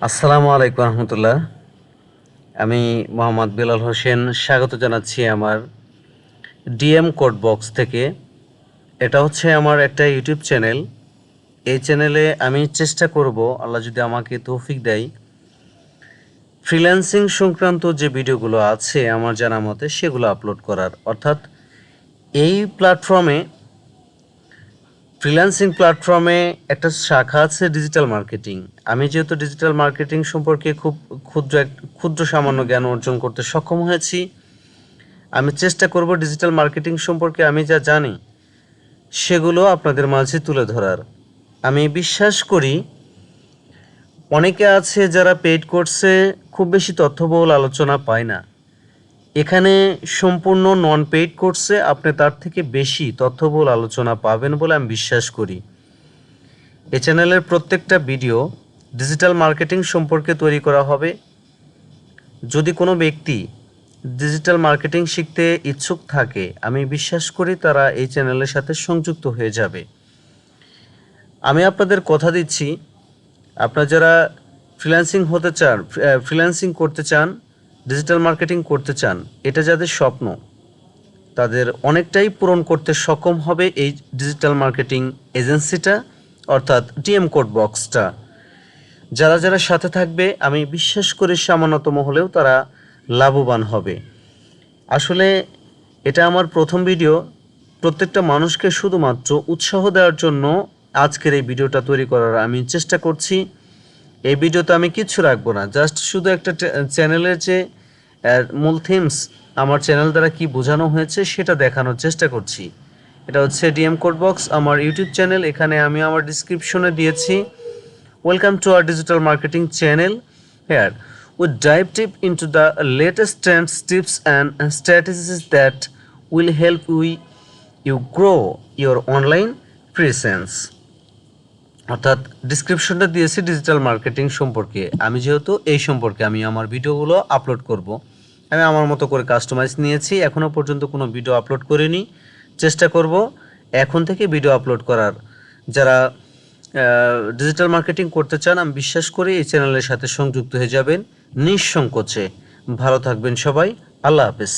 আসসালামু আলাইকুম রহমতুল্লাহ। আমি মোহাম্মদ বেলাল হোসেন স্বাগত জানাচ্ছি আমার ডিএম কোড বক্স থেকে। এটা হচ্ছে আমার একটা ইউটিউব চ্যানেল। এই চ্যানেলে আমি চেষ্টা করব, আল্লাহ যদি আমাকে তৌফিক দেয়, ফ্রিল্যান্সিং সংক্রান্ত যে ভিডিওগুলো আছে আমার জানা মতে সেগুলো আপলোড করার। অর্থাৎ এই ফ্রিল্যান্সিং প্ল্যাটফর্মে একটা শাখা আছে ডিজিটাল মার্কেটিং। আমি যেহেতু ডিজিটাল মার্কেটিং সম্পর্কে খুব ক্ষুদ্র সামান্য জ্ঞান অর্জন করতে সক্ষম হয়েছি, আমি চেষ্টা করব ডিজিটাল মার্কেটিং সম্পর্কে আমি যা জানি সেগুলো আপনাদের মাঝে তুলে ধরার। আমি বিশ্বাস করি অনেকে আছে যারা পেইড কোর্সে খুব বেশি তথ্যবহুল আলোচনা পায় না। এখানে সম্পূর্ণ নন পেইড কোর্সে আপনি তার থেকে বেশি তথ্যবহুল আলোচনা পাবেন বলে আমি বিশ্বাস করি। এই চ্যানেলের প্রত্যেকটা ভিডিও ডিজিটাল মার্কেটিং সম্পর্কে তৈরি করা হবে। যদি কোনো ব্যক্তি ডিজিটাল মার্কেটিং শিখতে ইচ্ছুক থাকে, আমি বিশ্বাস করি তারা এই চ্যানেলের সাথে সংযুক্ত হয়ে যাবে। আমি আপনাদের কথা দিচ্ছি, আপনারা যারা ফ্রিল্যান্সিং করতে চান, ডিজিটাল মার্কেটিং করতে চান, এটা যাদের স্বপ্ন তাদের অনেকটাই পূরণ করতে সক্ষম হবে এই ডিজিটাল মার্কেটিং এজেন্সিটা, অর্থাৎ ডিএম কোড বক্সটা। যারা যারা সাথে থাকবে আমি বিশ্বাস করি সামান্যতম হলেও তারা লাভবান হবে। আসলে এটা আমার প্রথম ভিডিও। প্রত্যেকটা মানুষকে শুধুমাত্র উৎসাহ দেওয়ার জন্য আজকের এই ভিডিওটা তৈরি করার আমি চেষ্টা করছি। এই ভিডিওতে আমি কিচ্ছু রাখবো না, জাস্ট শুধু একটা চ্যানেলের যে মূল থিমস আমার চ্যানেল দ্বারা কি বোঝানো হয়েছে সেটা দেখানোর চেষ্টা করছি। এটা হচ্ছে ডিএম কোড বক্স, আমার ইউটিউব চ্যানেল। এখানে আমি আমার ডিসক্রিপশনে দিয়েছি, welcome to our digital marketing channel. Here we dive deep into the latest trends, tips and strategies that will help you grow your online presence. অর্থাৎ ডিসক্রিপশনটা দিয়েছি ডিজিটাল মার্কেটিং সম্পর্কে। আমি যেহেতু এই সম্পর্কে আমি আমার ভিডিওগুলো আপলোড করব, আমি আমার মতো করে কাস্টমাইজ নিয়েছি। এখনও পর্যন্ত কোনো ভিডিও আপলোড করিনি, চেষ্টা করব এখন থেকে ভিডিও আপলোড করার। যারা ডিজিটাল মার্কেটিং করতে চান, আমি বিশ্বাস করি এই চ্যানেলের সাথে সংযুক্ত হয়ে যাবেন নিঃসংকোচে। ভালো থাকবেন সবাই, আল্লাহ হাফেজ।